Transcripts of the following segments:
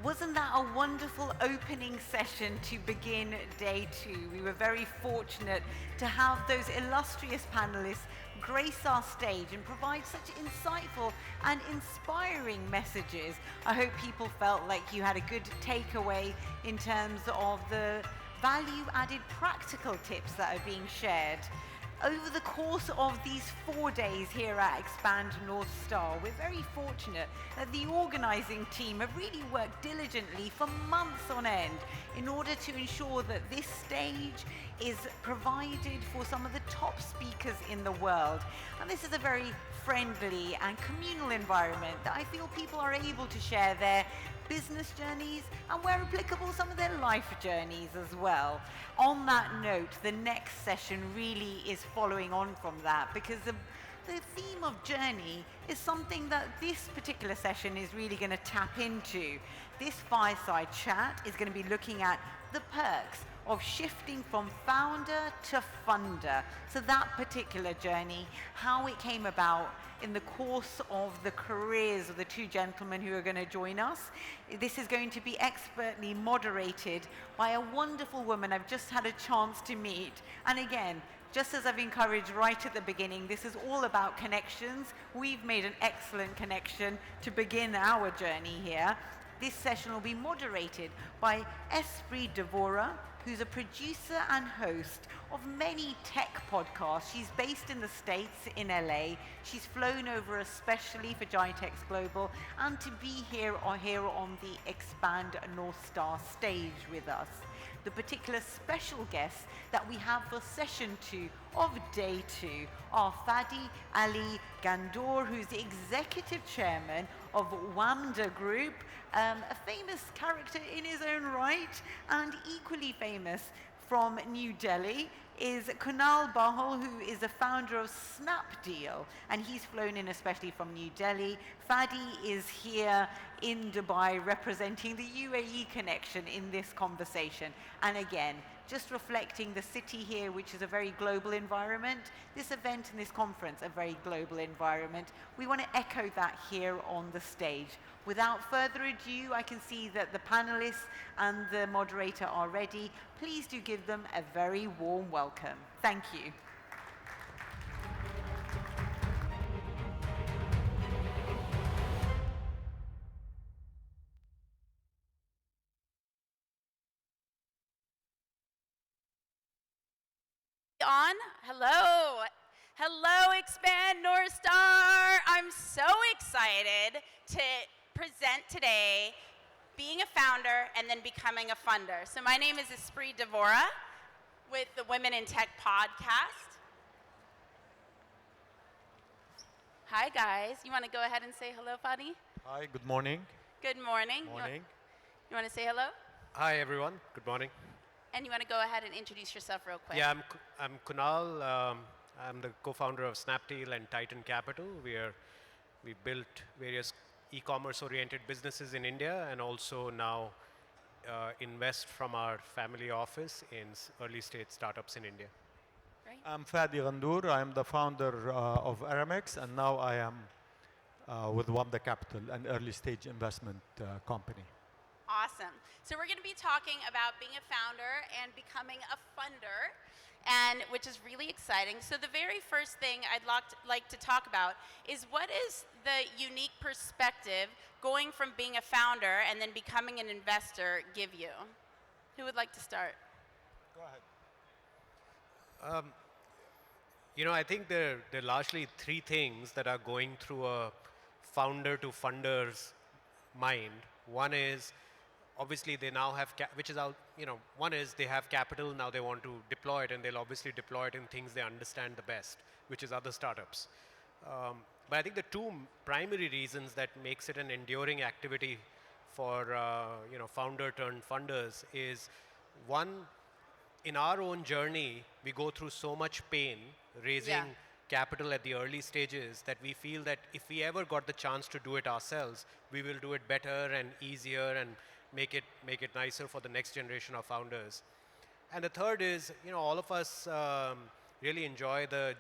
Wasn't that a wonderful opening session to begin day two? We were very fortunate to have those illustrious panelists grace our stage and provide such insightful and inspiring messages. I hope people felt like you had a good takeaway in terms of the value-added practical tips that are being shared. Over the course of these 4 days here at Expand North Star, we're very fortunate that the organising team have really worked diligently for months on end in order to ensure that this stage is provided for some of the top speakers in the world. And this is a very friendly and communal environment that I feel people are able to share their business journeys and, where applicable, some of their life journeys as well. On that note, the next session really is following on from that, because the theme of journey is something that this particular session is really going to tap into. This fireside chat is going to be looking at the perks of shifting from founder to funder. So that particular journey, how it came about in the course of the careers of the two gentlemen who are going to join us. This is going to be expertly moderated by a wonderful woman I've just had a chance to meet. And again, just as I've encouraged right at the beginning, this is all about connections. We've made an excellent connection to begin our journey here. This session will be moderated by Espree Devora, who's a producer and host of many tech podcasts. She's based in the States, in LA. She's flown over especially for GITEX Global and to be here on the Expand North Star stage with us. The particular special guests that we have for session 2 of day 2 are Fadi Ali Ghandour, who's the executive chairman of Wamda Group, a famous character in his own right, and equally famous from New Delhi is Kunal Bahl, who is the founder of Snapdeal, and he's flown in especially from New Delhi. Fadi is here in Dubai representing the UAE connection in this conversation. And again, just reflecting the city here, which is a very global environment, this event and this conference, a very global environment. We want to echo that here on the stage. Without further ado, I can see that the panelists and the moderator are ready. Please do give them a very warm welcome. Thank you. On? Hello. Hello, Expand North Star. I'm so excited to present today being a founder and then becoming a funder. So my name is Espree Devora with the Women in Tech podcast. Hi, guys. You want to go ahead and say hello, Fadi? Hi, good morning. Good morning. Morning. You want to say hello? Hi, everyone. Good morning. And you want to go ahead and introduce yourself real quick? Yeah, I'm Kunal. I'm the co-founder of Snapdeal and Titan Capital. We built various e-commerce oriented businesses in India and also now invest from our family office in early stage startups in India. Great. I'm Fadi Ghandour. I'm the founder of Aramex, and now I am with Wamda Capital, an early stage investment company. Awesome. So we're going to be talking about being a founder and becoming a funder, and which is really exciting. So the very first thing I'd like to talk about is what is the unique perspective going from being a founder and then becoming an investor give you? Who would like to start? Go ahead. I think there are largely three things that are going through a founder to funder's mind. One is, obviously they now have, one is they have capital, now they want to deploy it, and they'll obviously deploy it in things they understand the best, which is other startups. But I think the two primary reasons that makes it an enduring activity for, founder turned funders is, one, in our own journey, we go through so much pain raising capital at the early stages that we feel that if we ever got the chance to do it ourselves, we will do it better and easier and make it nicer for the next generation of founders. And the third is, all of us really enjoy the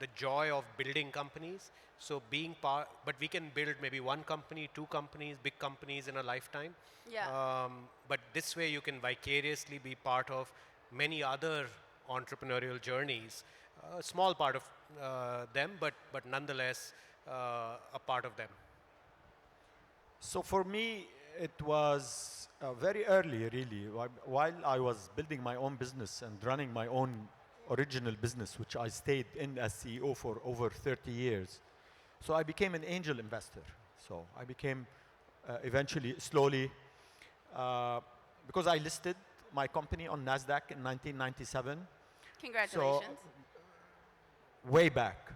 the joy of building companies. So being part, but we can build maybe one company, two companies, big companies in a lifetime. Yeah. But this way you can vicariously be part of many other entrepreneurial journeys. A small part of them, but nonetheless a part of them. So for me, it was very early, really. While I was building my own business and running my own original business, which I stayed in as CEO for over 30 years. So I became an angel investor. So I became eventually, slowly, because I listed my company on NASDAQ in 1997. Congratulations. Way back.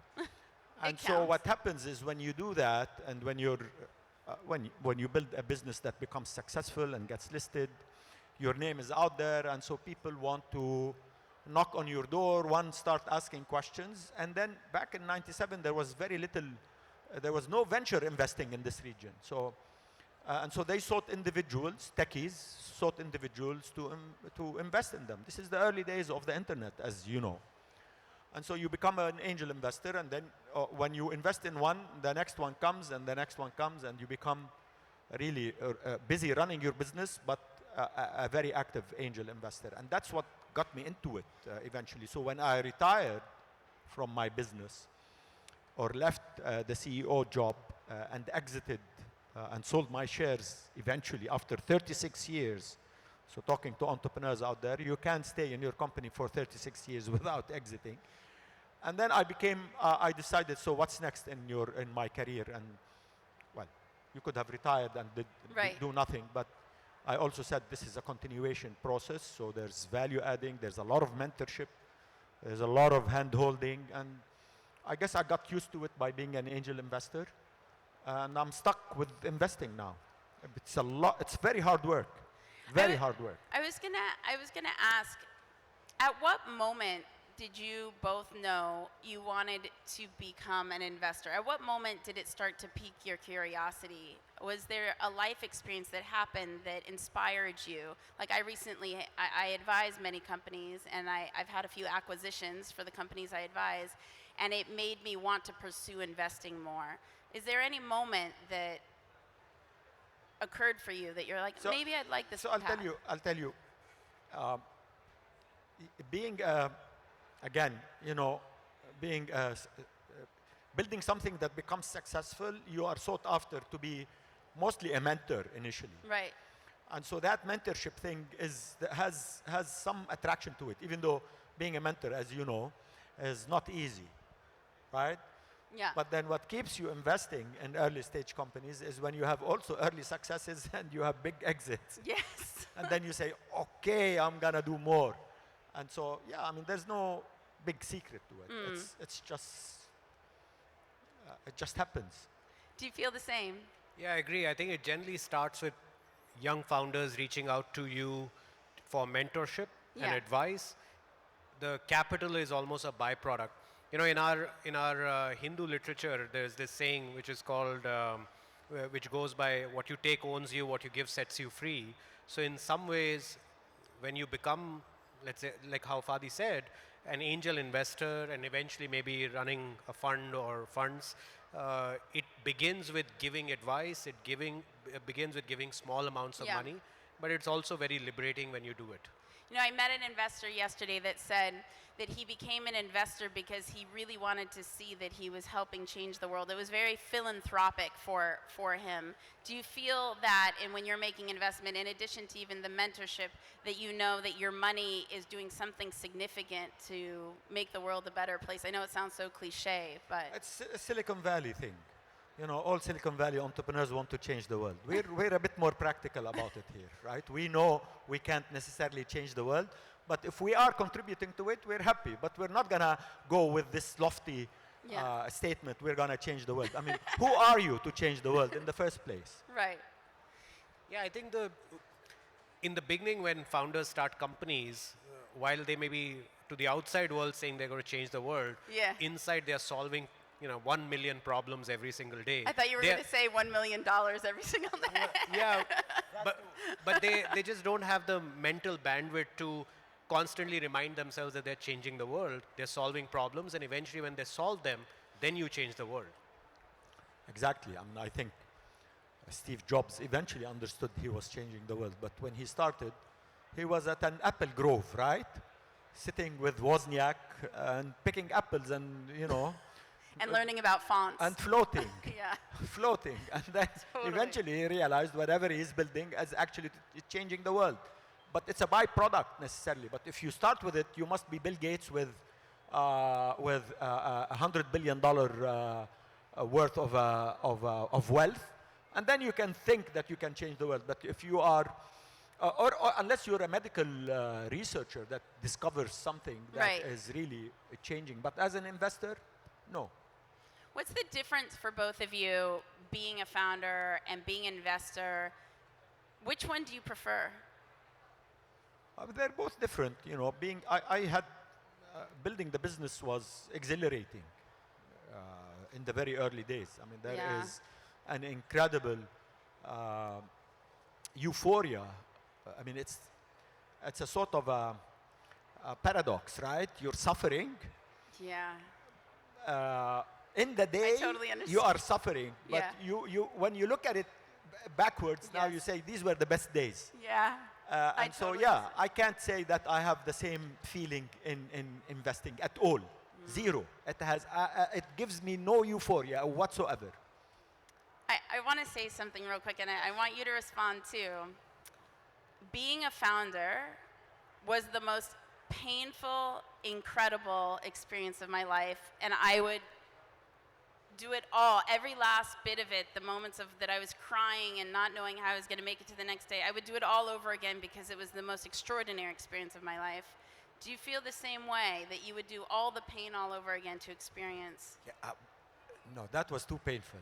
And so counts. what happens is when you do that, and when you're when you build a business that becomes successful and gets listed, your name is out there, and so people want to knock on your door, start asking questions. And then back in 97, there was very little, there was no venture investing in this region. So, and so they sought individuals, techies, sought individuals to invest in them. This is the early days of the internet, as you know. And so you become an angel investor, and then when you invest in one, the next one comes, and the next one comes, and you become really busy running your business, but a very active angel investor. And that's what got me into it eventually. So when I retired from my business, or left the CEO job and exited and sold my shares eventually after 36 years. So talking to entrepreneurs out there, you can't stay in your company for 36 years without exiting. And then I decided, so what's next in my career? And well, you could have retired and do nothing, but I also said this is a continuation process. So there's value adding, there's a lot of mentorship, there's a lot of hand holding, and I guess I got used to it by being an angel investor, and I'm stuck with investing now. It's very hard work, hard work. I was gonna ask, at what moment did you both know you wanted to become an investor? At what moment did it start to pique your curiosity? Was there a life experience that happened that inspired you? Like I advise many companies, and I've had a few acquisitions for the companies I advise, and it made me want to pursue investing more. Is there any moment that occurred for you that you're like, maybe I'd like this path? I'll tell you, being again, building something that becomes successful, you are sought after to be mostly a mentor initially. Right. And so that mentorship thing has some attraction to it, even though being a mentor, as you know, is not easy, right? Yeah. But then what keeps you investing in early stage companies is when you have also early successes and you have big exits. Yes. And then you say, okay, I'm gonna do more. And so, yeah, I mean, there's no big secret to it. It's just, it just happens. Do you feel the same? Yeah, I agree. I think it generally starts with young founders reaching out to you for mentorship and advice. The capital is almost a byproduct. You know, in our Hindu literature, there's this saying which is called, which goes by, what you take owns you, what you give sets you free. So in some ways, when you become, let's say, like how Fadi said, an angel investor and eventually maybe running a fund or funds, it begins with giving advice, it begins with giving small amounts of money, but it's also very liberating when you do it. You know, I met an investor yesterday that said that he became an investor because he really wanted to see that he was helping change the world. It was very philanthropic for him. Do you feel that, and when you're making investment, in addition to even the mentorship, that you know that your money is doing something significant to make the world a better place? I know it sounds so cliche, but... It's a Silicon Valley thing. You know, all Silicon Valley entrepreneurs want to change the world. We're a bit more practical about it here, right? We know we can't necessarily change the world, but if we are contributing to it, we're happy. But we're not gonna go with this lofty statement, we're gonna change the world. I mean, who are you to change the world in the first place? Right. Yeah, I think in the beginning when founders start companies, while they may be to the outside world saying they're going to change the world, inside they're solving 1 million problems every single day. I thought you were going to say $1 million every single day. Yeah, but they just don't have the mental bandwidth to constantly remind themselves that they're changing the world, they're solving problems, and eventually when they solve them, then you change the world. Exactly. I mean, I think Steve Jobs eventually understood he was changing the world, but when he started, he was at an apple grove, right? Sitting with Wozniak and picking apples and, you know, And learning about fonts. and floating, Yeah. floating. And then Totally. eventually he realized whatever he is building is actually changing the world. But it's a byproduct necessarily. But if you start with it, you must be Bill Gates with $100 billion worth of wealth. And then you can think that you can change the world. But if you are, or unless you're a medical researcher that discovers something that Right. is really changing. But as an investor, no. What's the difference for both of you, being a founder and being an investor? Which one do you prefer? They're both different, you know. I had building the business was exhilarating in the very early days. I mean, there Yeah. is an incredible euphoria. I mean, it's a sort of a paradox, right? You're suffering. Yeah. In the day, totally you understand. are suffering, but Yeah. when you look at it backwards, now Yes. you say these were the best days. Yeah. I And so, totally yeah, understand. I can't say that I have the same feeling in investing at all. Zero. It gives me no euphoria whatsoever. I want to say something real quick, and I want you to respond too. Being a founder was the most painful, incredible experience of my life, and I would do it all, every last bit of it, the moments of that I was crying and not knowing how I was going to make it to the next day. I would do it all over again because it was the most extraordinary experience of my life. Do you feel the same way, that you would do all the pain all over again to experience? Yeah, no, that was too painful.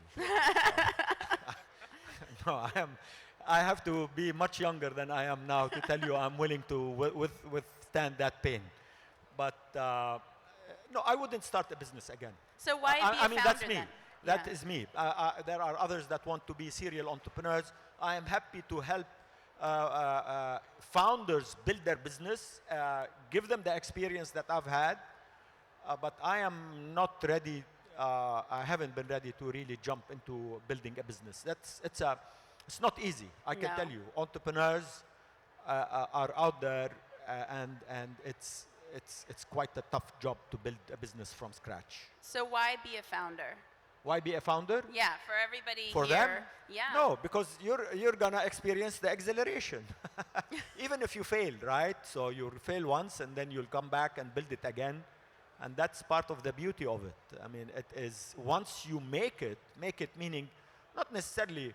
No, I have to be much younger than I am now to tell you I'm willing to withstand that pain. But no, I wouldn't start a business again. So why be a I mean, founder that's me. then? That Yeah. is me. There are others that want to be serial entrepreneurs. I am happy to help founders build their business, give them the experience that I've had, but I am not ready. I haven't been ready to really jump into building a business. It's not easy. I can No. tell you, entrepreneurs are out there, and it's quite a tough job to build a business from scratch. So why be a founder? Why be a founder? Yeah, for everybody For here. them? Yeah. No, because you're gonna experience the exhilaration, even if you fail, right? So you'll fail once, and then you'll come back and build it again, and that's part of the beauty of it. I mean, it is once you make it meaning not necessarily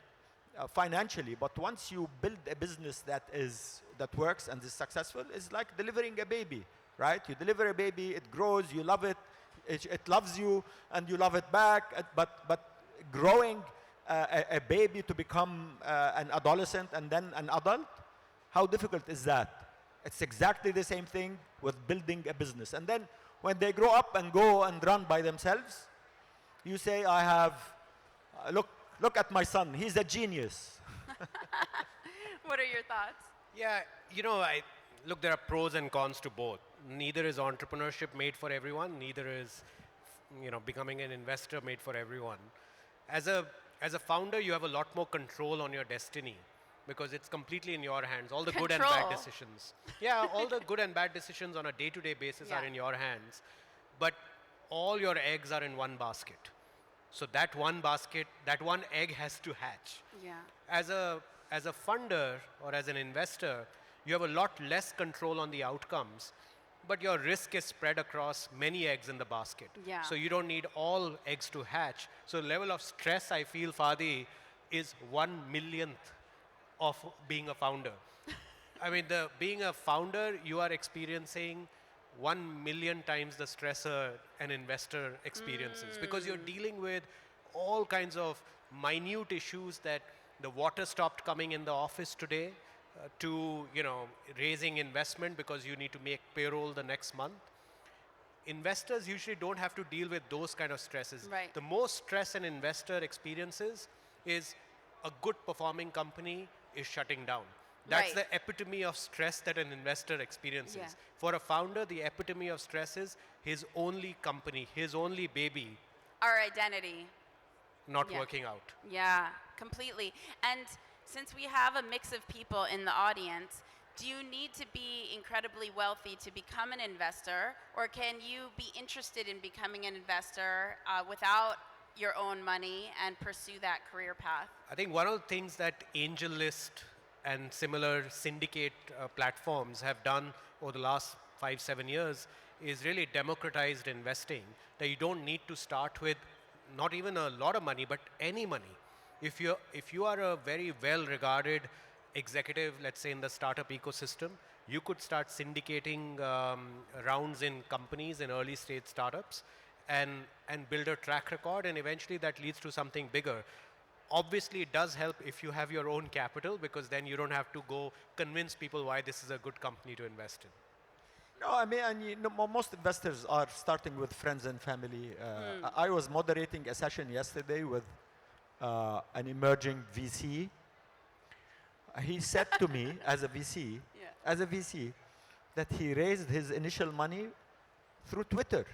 financially, but once you build a business that works and is successful, it's like delivering a baby, right? You deliver a baby, it grows, you love it. It loves you, and you love it back. But growing a baby to become an adolescent and then an adult, how difficult is that? It's exactly the same thing with building a business. And then when they grow up and go and run by themselves, you say, I have, look at my son, he's a genius. What are your thoughts? Yeah, you know, look, there are pros and cons to both. Neither is entrepreneurship made for everyone. Neither is, becoming an investor made for everyone. As a founder, you have a lot more control on your destiny because it's completely in your hands. All the good and bad Control. decisions. Yeah, all the good and bad decisions on a day-to-day basis are Yeah. in your hands. But all your eggs are in one basket. So that one basket, that one egg has to hatch. Yeah. As a funder or as an investor, you have a lot less control on the outcomes, but your risk is spread across many eggs in the basket. Yeah. So you don't need all eggs to hatch. So level of stress, I feel, Fadi, is 1/1,000,000th of being a founder. I mean, being a founder, you are experiencing 1,000,000 times the stress an investor experiences because you're dealing with all kinds of minute issues that the water stopped coming in the office today to raising investment because you need to make payroll the next month. Investors usually don't have to deal with those kind of stresses. Right. The most stress an investor experiences is a good performing company is shutting down. That's Right. the epitome of stress that an investor experiences. Yeah. For a founder, the epitome of stress is his only company, his only baby Our identity. not Yeah. working out. Yeah, completely. And since we have a mix of people in the audience, do you need to be incredibly wealthy to become an investor, or can you be interested in becoming an investor without your own money and pursue that career path? I think one of the things that AngelList and similar syndicate platforms have done over the last 5-7 years is really democratized investing, that you don't need to start with not even a lot of money, but any money. If you are a very well regarded executive, let's say in the startup ecosystem, you could start syndicating rounds in companies in early stage startups and build a track record, and eventually that leads to something bigger. Obviously, it does help if you have your own capital, because then you don't have to go convince people why this is a good company to invest in. No, I mean, and most investors are starting with friends and family. I was moderating a session yesterday with an emerging VC. He said to me, as a VC, Yeah. as a VC, that he raised his initial money through Twitter.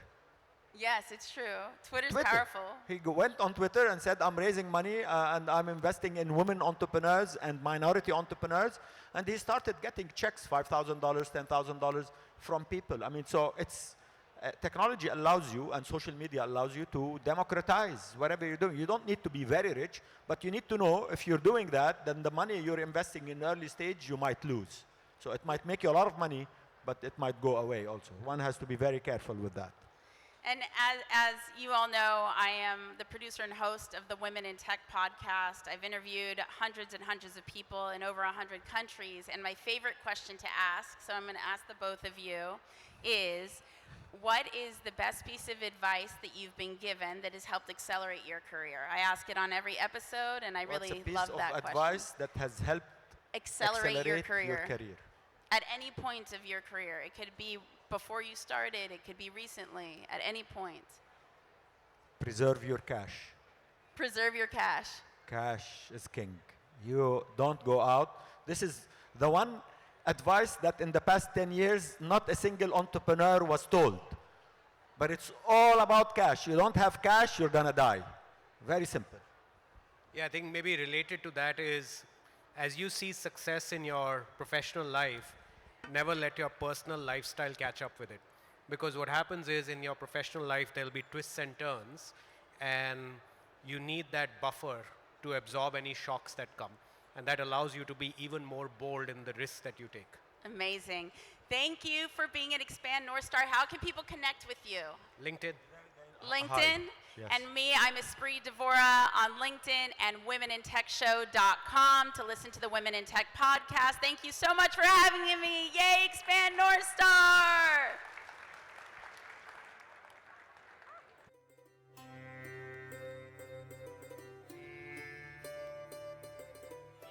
Yes, it's true. Twitter's Twitter. powerful. He went on Twitter and said, I'm raising money and I'm investing in women entrepreneurs and minority entrepreneurs. And he started getting checks, $5,000, $10,000 from people. I mean, so it's, technology allows you and social media allows you to democratize whatever you're doing. You don't need to be very rich, but you need to know if you're doing that, then the money you're investing in early stage, you might lose. So it might make you a lot of money, but it might go away also. One has to be very careful with that. And as you all know, I am the producer and host of the Women in Tech podcast. I've interviewed hundreds and hundreds of people in over 100 countries. And my favorite question to ask, so I'm going to ask the both of you, is what is the best piece of advice that you've been given that has helped accelerate your career? I ask it on every episode, and I really love that What's a piece of question. advice that has helped Accelerate your career? career. At any point of your career. It could be before you started, it could be recently, at any point. Preserve your cash. Preserve your cash. Cash is king. You don't go out. This is the one advice that in the past 10 years, not a single entrepreneur was told. But it's all about cash. You don't have cash, you're gonna die. Very simple. Yeah, I think maybe related to that is, as you see success in your professional life, never let your personal lifestyle catch up with it. Because what happens is, in your professional life, there'll be twists and turns, and you need that buffer to absorb any shocks that come. And that allows you to be even more bold in the risks that you take. Amazing. Thank you for being at Expand North Star. How can people connect with you? LinkedIn. LinkedIn. Yes. And me, I'm Espree Devora on LinkedIn and womenintechshow.com to listen to the Women in Tech podcast. Thank you so much for having me. Yay, Expand